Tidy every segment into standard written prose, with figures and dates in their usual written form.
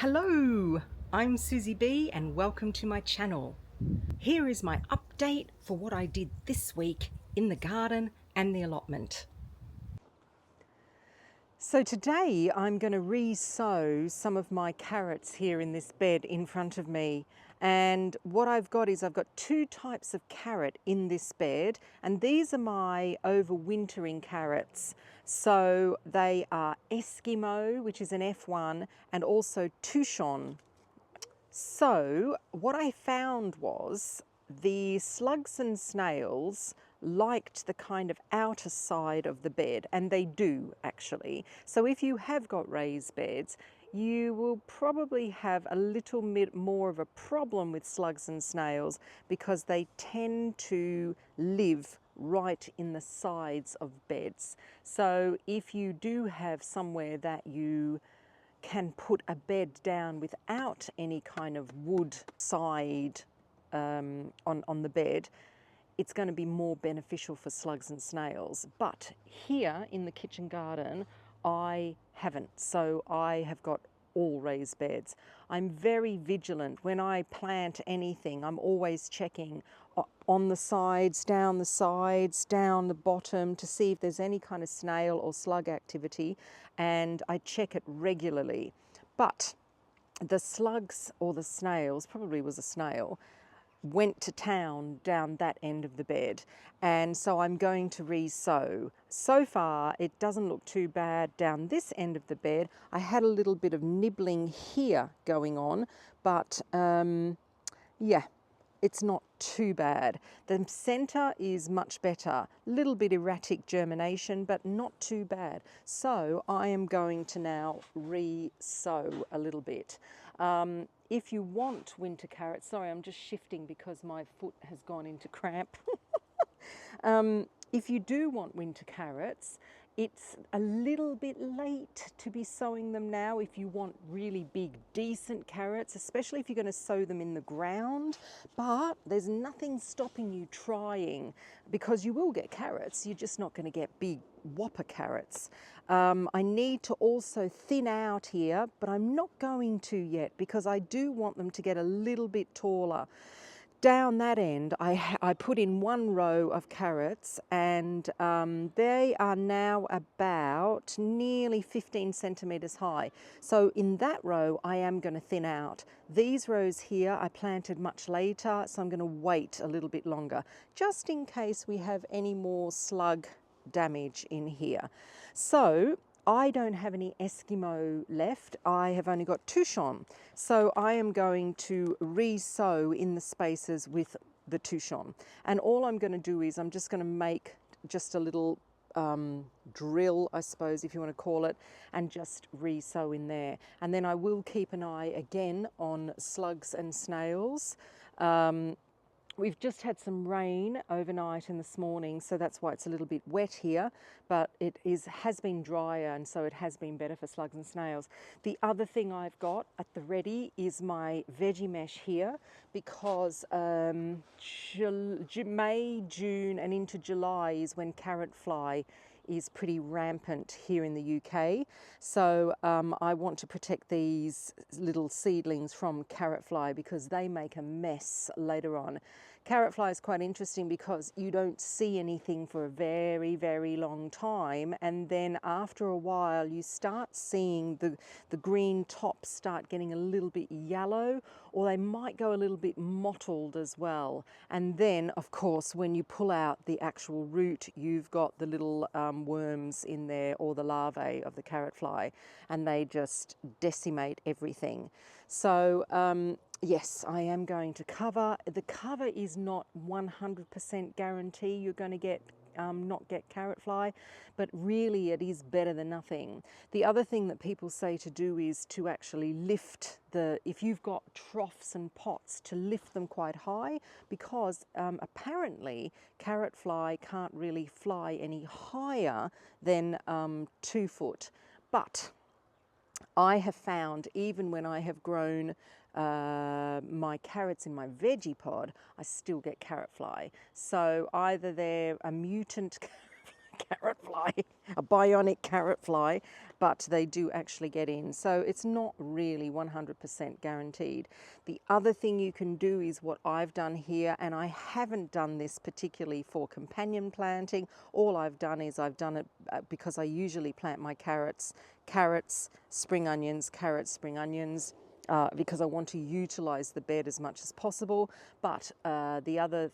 Hello, I'm Susie B and welcome to my channel. Here is my update for what I did this week in the garden and the allotment. So today I'm going to re-sow some of my carrots here in this bed in front of me, and what I've got is I've got two types of carrot in this bed, and these are my overwintering carrots. So they are Eskimo, which is an F1, and also Touchon. So what I found was the slugs and snails liked the kind of outer side of the bed, and they do actually. So if you have got raised beds, you will probably have a little bit more of a problem with slugs and snails because they tend to live right in the sides of beds. So if you do have somewhere that you can put a bed down without any kind of wood side on the bed, it's going to be more beneficial for slugs and snails. But here in the kitchen garden, I haven't. So I have got all raised beds. I'm very vigilant. When I plant anything, I'm always checking on the sides, down the bottom to see if there's any kind of snail or slug activity, and I check it regularly. But the slugs or the snails, probably was a snail, went to town down that end of the bed, and so I'm going to re-sow. So far it doesn't look too bad down this end of the bed. I had a little bit of nibbling here going on, but yeah, it's not too bad. The centre is much better, little bit erratic germination, but not too bad. So I am going to now re-sow a little bit. If you want winter carrots, sorry, I'm just shifting because my foot has gone into cramp. If you do want winter carrots, it's a little bit late to be sowing them now if you want really big, decent carrots, especially if you're going to sow them in the ground. But there's nothing stopping you trying, because you will get carrots, you're just not going to get big whopper carrots. I need to also thin out here, but I'm not going to yet because I do want them to get a little bit taller. Down that end, I put in one row of carrots, and they are now about nearly 15 centimetres high. So in that row, I am going to thin out. These rows here I planted much later, so I'm going to wait a little bit longer, just in case we have any more slug damage in here. So I don't have any Eskimo left. I have only got Touchon. So I am going to re-sow in the spaces with the Touchon. And all I'm going to do is I'm just going to make just a little drill, I suppose, if you want to call it, and just re-sow in there. And then I will keep an eye again on slugs and snails. We've just had some rain overnight and this morning, so that's why it's a little bit wet here, but it has been drier, and so it has been better for slugs and snails. The other thing I've got at the ready is my veggie mesh here, because May, June and into July is when carrot fly is pretty rampant here in the UK. So I want to protect these little seedlings from carrot fly because they make a mess later on. Carrot fly is quite interesting because you don't see anything for a very, very long time, and then after a while you start seeing the green tops start getting a little bit yellow, or they might go a little bit mottled as well. And then of course when you pull out the actual root, you've got the little worms in there, or the larvae of the carrot fly, and they just decimate everything. So yes, I am going to cover. The cover is not 100% guarantee you're going to get not get carrot fly, but really it is better than nothing. The other thing that people say to do is to actually lift if you've got troughs and pots, to lift them quite high, because apparently carrot fly can't really fly any higher than 2 foot. But I have found, even when I have grown my carrots in my veggie pod, I still get carrot fly. So either they're a mutant carrot fly, a bionic carrot fly, but they do actually get in. So it's not really 100% guaranteed. The other thing you can do is what I've done here, and I haven't done this particularly for companion planting. All I've done is I've done it because I usually plant my carrots, spring onions, because I want to utilize the bed as much as possible. But the other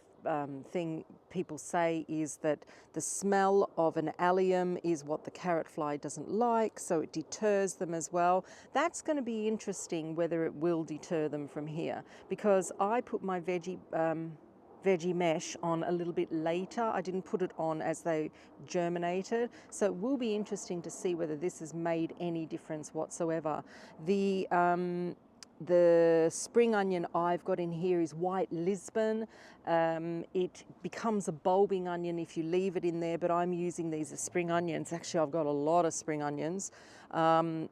thing people say is that the smell of an allium is what the carrot fly doesn't like, so it deters them as well. That's going to be interesting whether it will deter them from here, because I put my veggie mesh on a little bit later. I didn't put it on as they germinated, so it will be interesting to see whether this has made any difference whatsoever. The spring onion I've got in here is white Lisbon. It becomes a bulbing onion if you leave it in there, but I'm using these as spring onions. Actually, I've got a lot of spring onions, but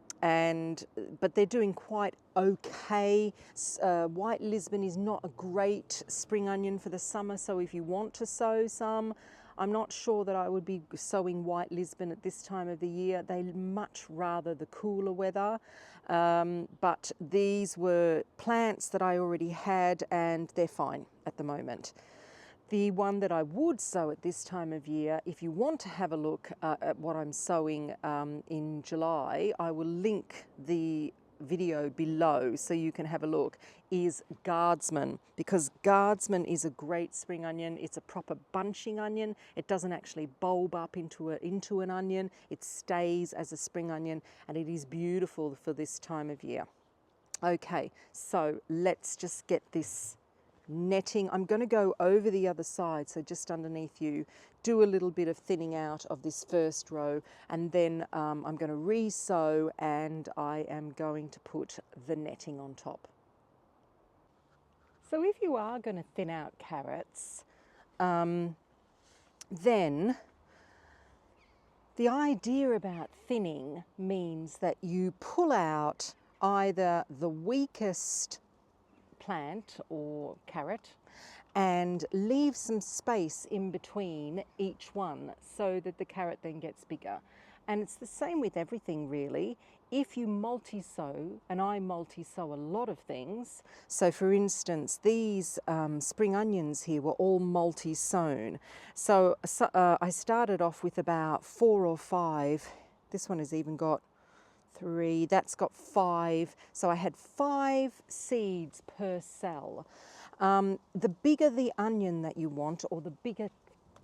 they're doing quite okay. White Lisbon is not a great spring onion for the summer, so if you want to sow some, I'm not sure that I would be sowing white Lisbon at this time of the year. They much rather the cooler weather. But these were plants that I already had, and they're fine at the moment. The one that I would sow at this time of year, if you want to have a look at what I'm sowing in July, I will link the video below so you can have a look, is guardsman, because guardsman is a great spring onion. It's a proper bunching onion. It doesn't actually bulb up into an onion. It stays as a spring onion, and it is beautiful for this time of year. Okay, so let's just get this netting. I'm going to go over the other side, so just underneath you, do a little bit of thinning out of this first row, and then I'm going to resow, and I am going to put the netting on top. So if you are going to thin out carrots, then the idea about thinning means that you pull out either the weakest plant or carrot and leave some space in between each one so that the carrot then gets bigger. And it's the same with everything really. If you multi-sow, and I multi-sow a lot of things, so for instance these spring onions here were all multi-sown. So I started off with about 4 or 5. This one has even got 3, that's got 5, so I had 5 seeds per cell. The bigger the onion that you want, or the bigger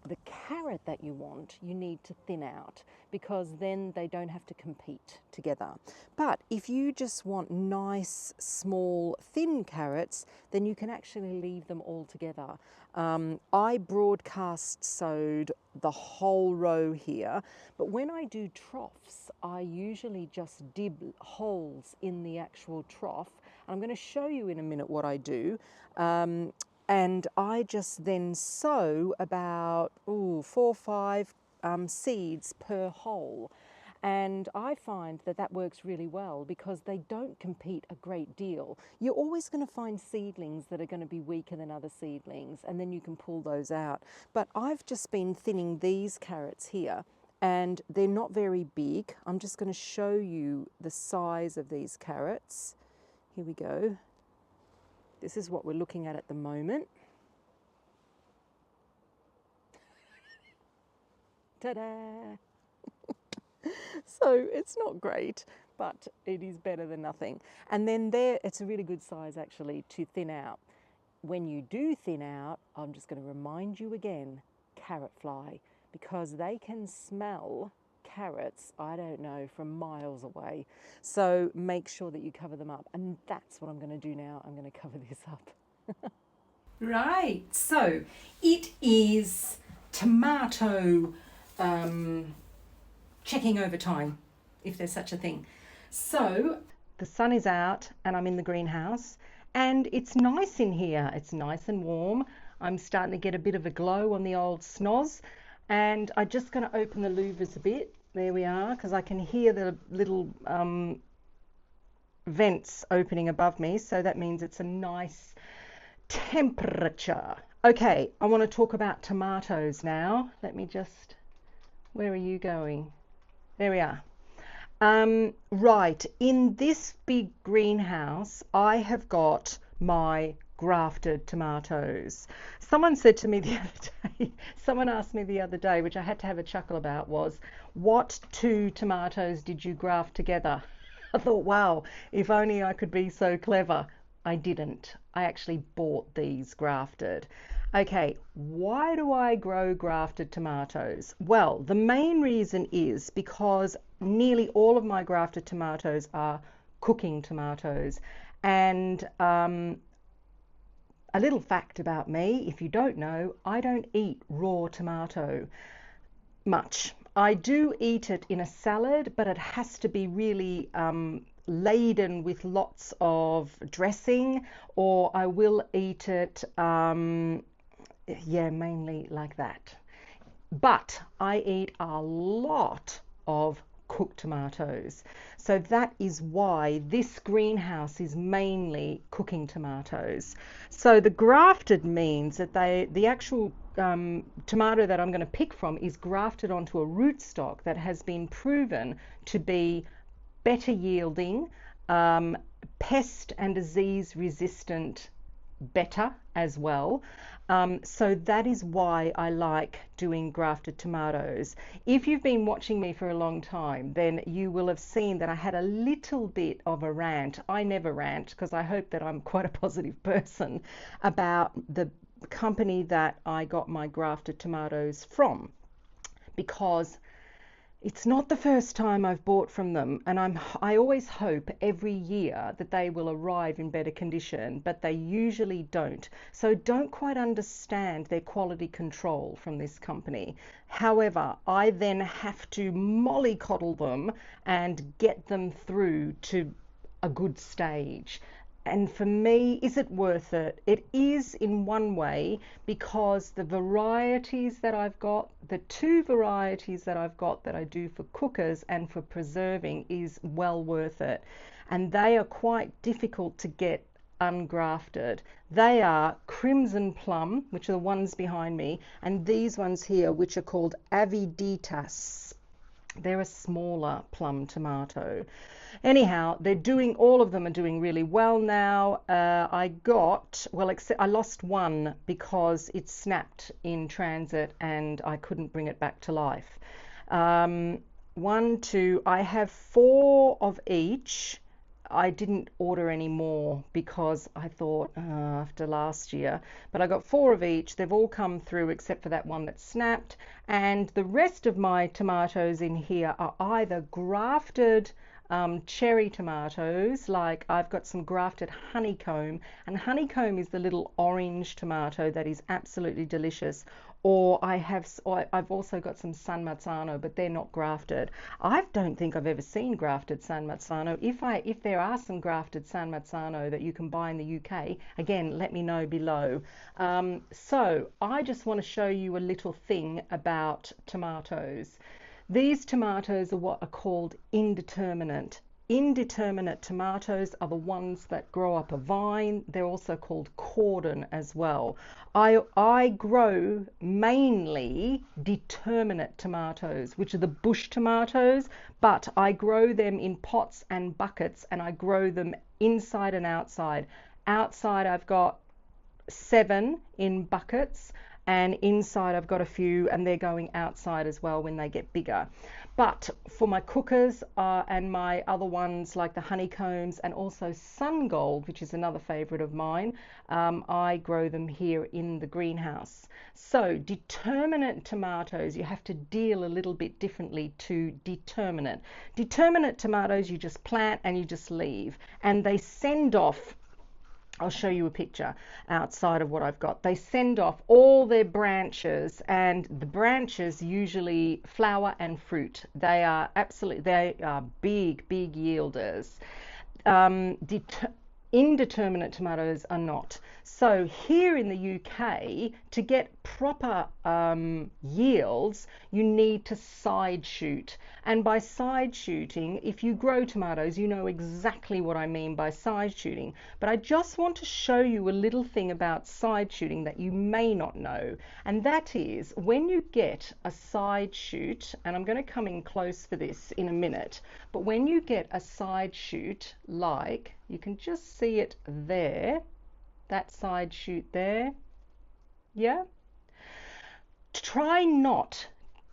the carrot that you want, you need to thin out, because then they don't have to compete together. But if you just want nice, small, thin carrots, then you can actually leave them all together. I broadcast sowed the whole row here, but when I do troughs, I usually just dib holes in the actual trough. I'm going to show you in a minute what I do. And I just then sow about 4 or 5 seeds per hole. And I find that that works really well because they don't compete a great deal. You're always going to find seedlings that are going to be weaker than other seedlings, and then you can pull those out. But I've just been thinning these carrots here, and they're not very big. I'm just going to show you the size of these carrots. Here we go. This is what we're looking at the moment. Ta-da! So it's not great, but it is better than nothing. And then there, it's a really good size actually to thin out. When you do thin out, I'm just going to remind you again, carrot fly, because they can smell carrots, I don't know, from miles away. So make sure that you cover them up. And that's what I'm going to do now. I'm going to cover this up. Right, so it is tomato checking over time, if there's such a thing. So the sun is out and I'm in the greenhouse and it's nice in here. It's nice and warm. I'm starting to get a bit of a glow on the old snoz, and I'm just going to open the louvers a bit. There we are, because I can hear the little vents opening above me, so that means it's a nice temperature. Okay, I want to talk about tomatoes now. Let me just Where are you going? There we are. Right, in this big greenhouse, I have got my grafted tomatoes. Someone said to me the other day, someone asked me the other day, which I had to have a chuckle about, was, what two tomatoes did you graft together? I thought, wow, if only I could be so clever. I didn't. I actually bought these grafted. Okay, why do I grow grafted tomatoes? Well, the main reason is because nearly all of my grafted tomatoes are cooking tomatoes. And a little fact about me, if you don't know, I don't eat raw tomato much. I do eat it in a salad, but it has to be really laden with lots of dressing, or I will eat it, yeah, mainly like that. But I eat a lot of cooked tomatoes. So that is why this greenhouse is mainly cooking tomatoes. So the grafted means that the actual tomato that I'm going to pick from is grafted onto a rootstock that has been proven to be better yielding, pest and disease resistant better as well. So that is why I like doing grafted tomatoes. If you've been watching me for a long time, then you will have seen that I had a little bit of a rant. I never rant because I hope that I'm quite a positive person about the company that I got my grafted tomatoes from, because it's not the first time I've bought from them, and I always hope every year that they will arrive in better condition, but they usually don't. So don't quite understand their quality control from this company. However, I then have to mollycoddle them and get them through to a good stage. And for me, is it worth it? It is in one way, because the varieties that I've got, the two varieties that I've got that I do for cookers and for preserving, is well worth it. And they are quite difficult to get ungrafted. They are Crimson Plum, which are the ones behind me, and these ones here, which are called Aviditas. They're a smaller plum tomato. Anyhow, they're doing, all of them are doing really well now. I lost one because it snapped in transit and I couldn't bring it back to life. I have 4 of each. I didn't order any more because I thought after last year, but I got 4 of each. They've all come through except for that one that snapped, and the rest of my tomatoes in here are either grafted cherry tomatoes, like I've got some grafted honeycomb, and honeycomb is the little orange tomato that is absolutely delicious. Or I've also got some San Marzano, but they're not grafted. I don't think I've ever seen grafted San Marzano. If there are some grafted San Marzano that you can buy in the UK, again, let me know below. So I just want to show you a little thing about tomatoes. These tomatoes are what are called indeterminate. Indeterminate tomatoes are the ones that grow up a vine. They're also called cordon as well. I grow mainly determinate tomatoes, which are the bush tomatoes, but I grow them in pots and buckets, and I grow them inside and outside. Outside I've got 7 in buckets, and inside I've got a few, and they're going outside as well when they get bigger. But for my cookers and my other ones like the honeycombs and also sun gold, which is another favorite of mine, I grow them here in the greenhouse. So determinate tomatoes, you have to deal a little bit differently to determinate. Determinate tomatoes you just plant and you just leave, and they send off, I'll show you a picture outside of what I've got. They send off all their branches, and the branches usually flower and fruit. They are big yielders. Indeterminate tomatoes are not. So here in the UK, to get proper yields, you need to side shoot. And by side shooting, if you grow tomatoes, you know exactly what I mean by side shooting. But I just want to show you a little thing about side shooting that you may not know. And that is when you get a side shoot, and I'm going to come in close for this in a minute, but when you get a side shoot, like you can just see it there, that side shoot there, yeah? Try not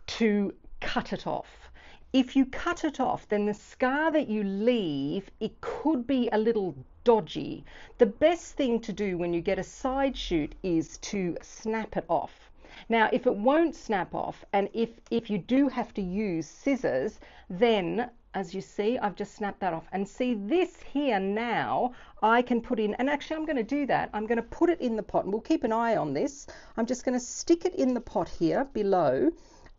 to cut it off. If you cut it off, then the scar that you leave, it could be a little dodgy. The best thing to do when you get a side shoot is to snap it off. Now, if it won't snap off, and if you do have to use scissors, then as you see, I've just snapped that off. And see this here now, I can put in, and actually I'm going to do that. I'm going to put it in the pot, and we'll keep an eye on this. I'm just going to stick it in the pot here below,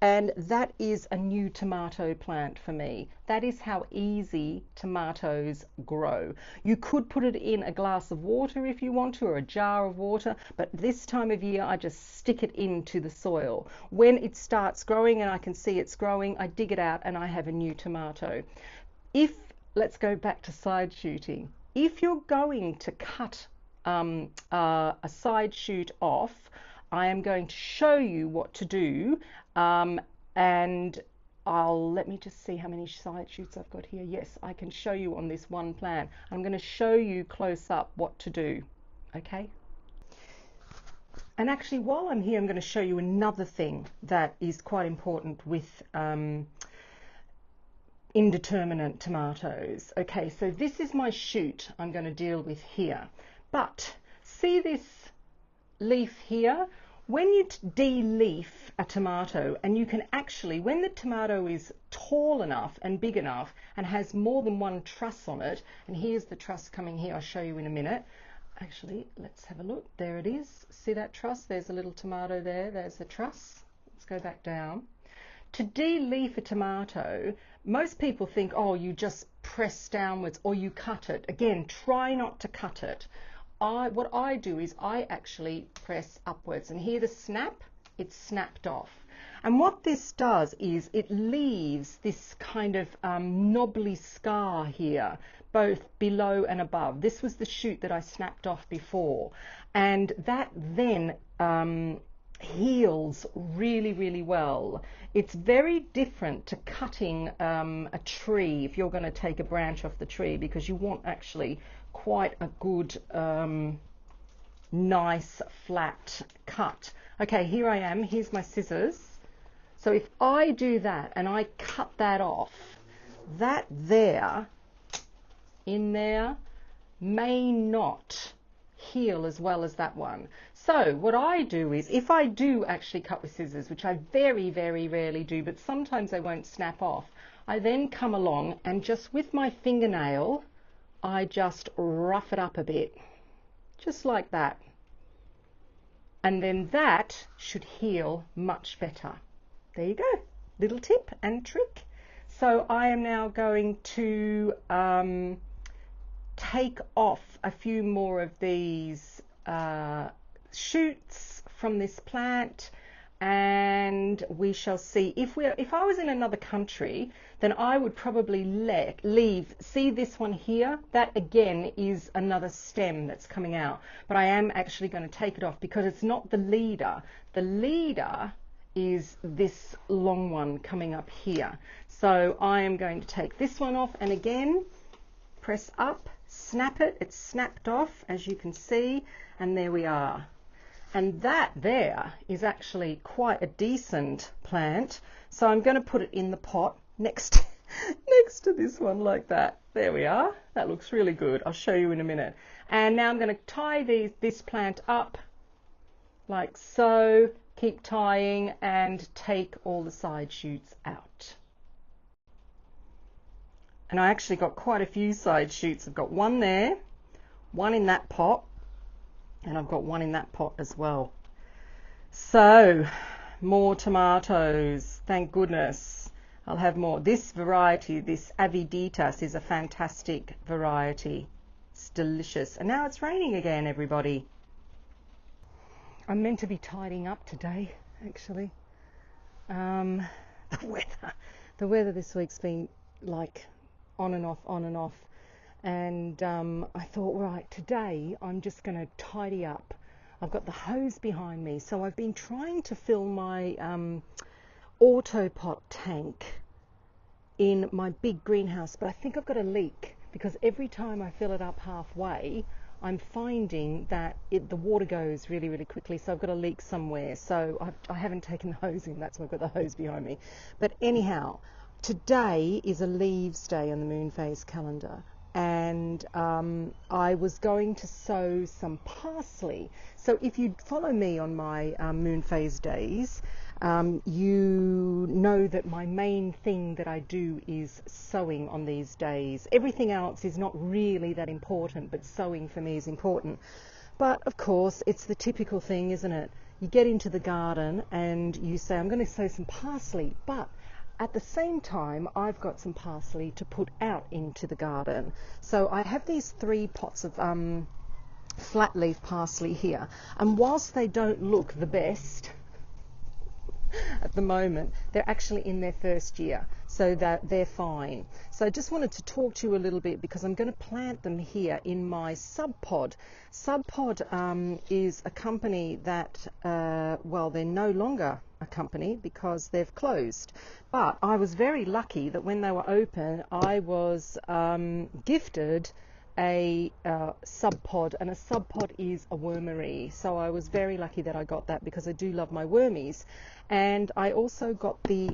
and that is a new tomato plant for me. That is how easy tomatoes grow. You could put it in a glass of water if you want to, or a jar of water, but this time of year I just stick it into the soil. When it starts growing and I can see it's growing, I dig it out and I have a new tomato. Let's go back to side shooting. If you're going to cut a side shoot off, I am going to show you what to do, and let me just see how many side shoots I've got here. Yes, I can show you on this one plant. I'm going to show you close up what to do, okay? And actually, while I'm here, I'm going to show you another thing that is quite important with indeterminate tomatoes. Okay, so this is my shoot I'm going to deal with here. But see this leaf here? When you de-leaf a tomato, and you can actually, when the tomato is tall enough and big enough and has more than one truss on it, and here's the truss coming here, I'll show you in a minute. Actually, let's have a look. There it is. See that truss? There's a little tomato there. There's the truss. Let's go back down. To de-leaf a tomato, most people think, oh, you just press downwards or you cut it. Again, try not to cut it. What I do is I actually press upwards, and here the snap, it's snapped off. And what this does is it leaves this kind of knobbly scar here, both below and above. This was the shoot that I snapped off before, and that then heals really, really well. It's very different to cutting a tree if you're going to take a branch off the tree, because you want actually quite a good nice flat cut. Okay, here I am. Here's my scissors. So if I do that and I cut that off, that there in there may not heal as well as that one. So what I do is, if I do actually cut with scissors, which I very, very rarely do, but sometimes they won't snap off, I then come along and just with my fingernail, I just rough it up a bit, just like that. And then that should heal much better. There you go, little tip and trick. So I am now going to take off a few more of these shoots from this plant, and we shall see. If I was in another country, then I would probably leave. See this one here? That again is another stem that's coming out, but I am actually going to take it off because it's not the leader. The leader is this long one coming up here. So I am going to take this one off, and again, press up, snap it. It's snapped off, as you can see, and there we are. And that there is actually quite a decent plant. So I'm going to put it in the pot next to this one like that. There we are. That looks really good. I'll show you in a minute. And now I'm going to tie this plant up like so. Keep tying and take all the side shoots out. And I actually got quite a few side shoots. I've got one there, one in that pot, and I've got one in that pot as well. So more tomatoes, thank goodness. I'll have more. This variety, this Aviditas, is a fantastic variety. It's delicious. And now it's raining again, everybody. I'm meant to be tidying up today, actually. The weather this week's been like on and off, on and off. And I thought, right, today I'm just going to tidy up. I've got the hose behind me, so I've been trying to fill my Autopot tank in my big greenhouse, but I think I've got a leak because every time I fill it up halfway, I'm finding that the water goes really, really quickly, so I've got a leak somewhere. So I haven't taken the hose in, that's why I've got the hose behind me. But anyhow, today is a leaves day on the moon phase calendar, and I was going to sow some parsley. So if you follow me on my moon phase days, you know that my main thing that I do is sewing on these days. Everything else is not really that important, but sewing for me is important. But of course, it's the typical thing, isn't it? You get into the garden and you say, I'm going to sow some parsley, but at the same time, I've got some parsley to put out into the garden. So I have these 3 pots of flat leaf parsley here, and whilst they don't look the best at the moment, they're actually in their first year, so that they're fine. So I just wanted to talk to you a little bit because I'm going to plant them here in my SusyBLiving. SusyBLiving is a company that, well, they're no longer a company because they've closed. But I was very lucky that when they were open, I was gifted a SusyBLiving, and a SusyBLiving is a wormery. So I was very lucky that I got that because I do love my wormies. And I also got the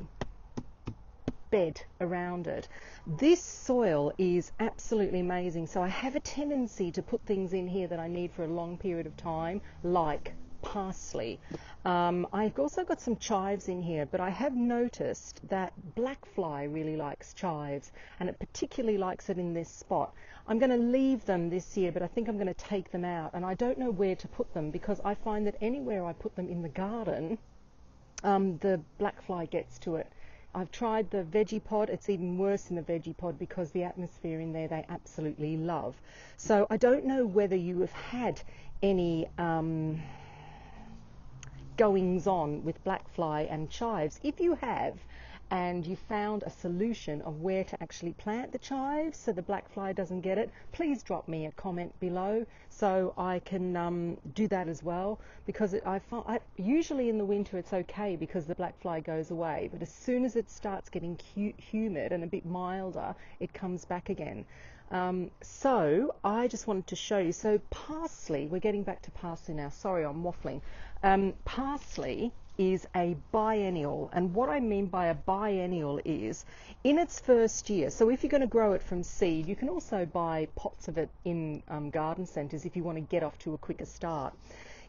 bed around it. This soil is absolutely amazing. So I have a tendency to put things in here that I need for a long period of time, like parsley. I've also got some chives in here, but I have noticed that black fly really likes chives, and it particularly likes it in this spot. I'm going to leave them this year, but I think I'm going to take them out, and I don't know where to put them because I find that anywhere I put them in the garden, the black fly gets to it. I've tried the veggie pod. It's even worse in the veggie pod because the atmosphere in there they absolutely love. So I don't know whether you have had any goings on with black fly and chives. If you have, and you found a solution of where to actually plant the chives so the black fly doesn't get it, please drop me a comment below so I can do that as well, because usually in the winter it's okay because the black fly goes away, but as soon as it starts getting humid and a bit milder, it comes back again. So I just wanted to show you. So parsley, we're getting back to parsley now. Sorry, I'm waffling. Parsley is a biennial, and what I mean by a biennial is in its first year. So if you're going to grow it from seed, you can also buy pots of it in garden centres if you want to get off to a quicker start.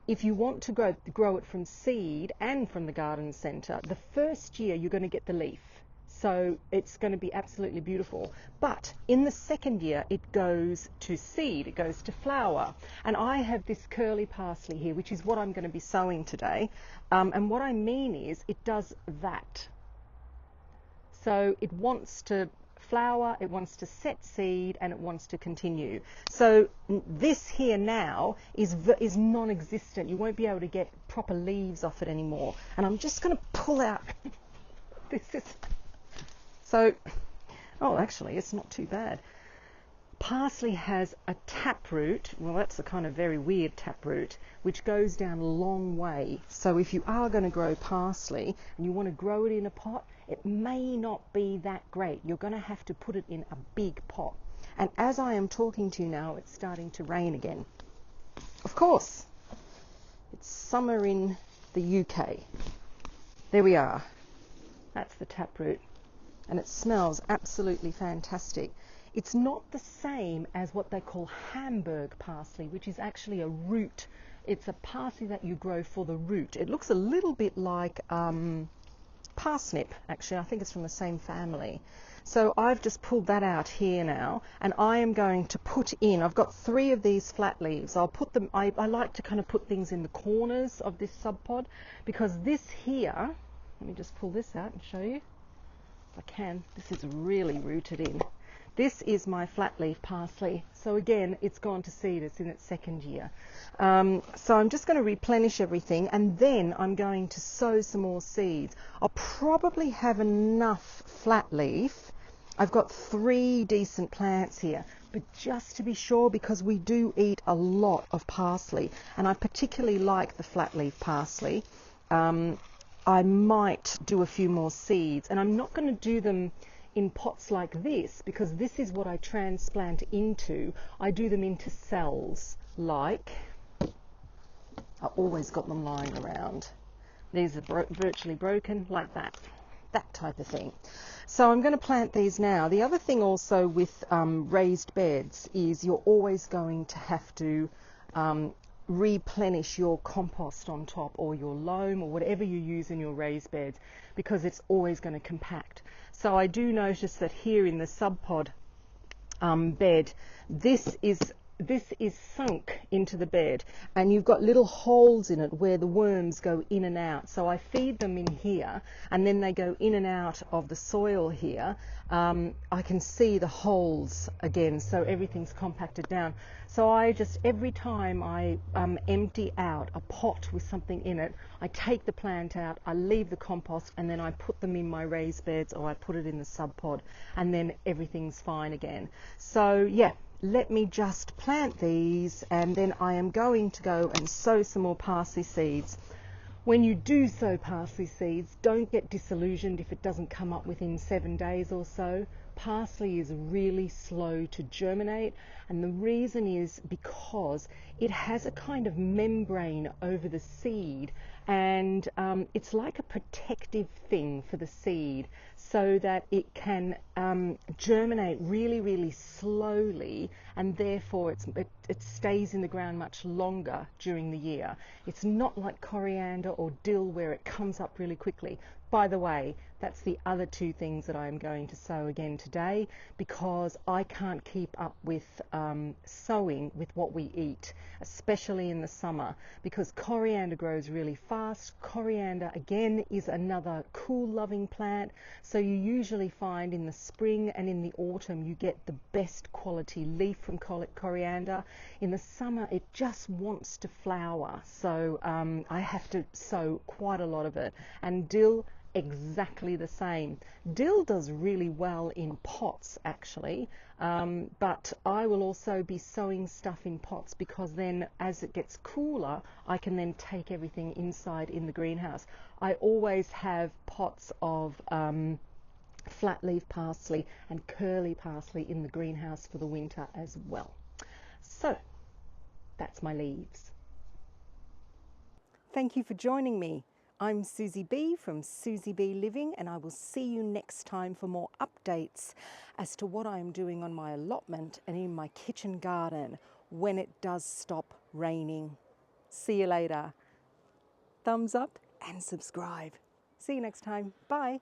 If you want to grow it from seed and from the garden centre, the first year you're going to get the leaf. So it's going to be absolutely beautiful. But in the second year, it goes to seed, it goes to flower. And I have this curly parsley here, which is what I'm going to be sowing today. And what I mean is it does that. So it wants to flower, it wants to set seed, and it wants to continue. So this here now is non-existent. You won't be able to get proper leaves off it anymore. And I'm just going to pull out this is... So, oh, actually, it's not too bad. Parsley has a taproot. Well, that's a kind of very weird taproot, which goes down a long way. So if you are going to grow parsley and you want to grow it in a pot, it may not be that great. You're going to have to put it in a big pot. And as I am talking to you now, it's starting to rain again. Of course, it's summer in the UK. There we are. That's the taproot. And it smells absolutely fantastic. It's not the same as what they call Hamburg parsley, which is actually a root. It's a parsley that you grow for the root. It looks a little bit like parsnip, actually. I think it's from the same family. So I've just pulled that out here now, and I am going to put in, I've got 3 of these flat leaves. I'll put them, I like to kind of put things in the corners of this SusyBLiving, because this here, let me just pull this out and show you. I can. This is really rooted in. This is my flat leaf parsley. So again, it's gone to seed. It's in its second year. So I'm just going to replenish everything, and then I'm going to sow some more seeds. I'll probably have enough flat leaf. I've got 3 decent plants here, but just to be sure, because we do eat a lot of parsley, and I particularly like the flat leaf parsley, I might do a few more seeds, and I'm not going to do them in pots like this, because this is what I transplant into. I do them into cells, like, I always got them lying around. These are virtually broken, like that type of thing. So I'm going to plant these now. The other thing also with raised beds is you're always going to have to replenish your compost on top, or your loam, or whatever you use in your raised beds, because it's always going to compact. So I do notice that here in the subpod bed, this is sunk into the bed, and you've got little holes in it where the worms go in and out. So I feed them in here, and then they go in and out of the soil here. I can see the holes again, so everything's compacted down. So I just, every time I empty out a pot with something in it, I take the plant out, I leave the compost, and then I put them in my raised beds, or I put it in the sub pod, and then everything's fine again. So yeah, let me just plant these, and then I am going to go and sow some more parsley seeds. When you do sow parsley seeds, don't get disillusioned if it doesn't come up within 7 days or so. Parsley is really slow to germinate, and the reason is because it has a kind of membrane over the seed, and it's like a protective thing for the seed, so that it can germinate really, really slowly, and therefore it stays in the ground much longer during the year. It's not like coriander or dill where it comes up really quickly. By the way, that's the other 2 things that I'm going to sow again today, because I can't keep up with sowing with what we eat, especially in the summer, because coriander grows really fast. Coriander, again, is another cool loving plant, so you usually find in the spring and in the autumn you get the best quality leaf from coriander. In the summer it just wants to flower, so I have to sow quite a lot of it. And dill, exactly the same. Dill does really well in pots, actually, but I will also be sowing stuff in pots, because then as it gets cooler I can then take everything inside in the greenhouse. I always have pots of flat leaf parsley and curly parsley in the greenhouse for the winter as well. So that's my leaves. Thank you for joining me. I'm Susie B from SusyBLiving, and I will see you next time for more updates as to what I'm doing on my allotment and in my kitchen garden when it does stop raining. See you later. Thumbs up and subscribe. See you next time. Bye.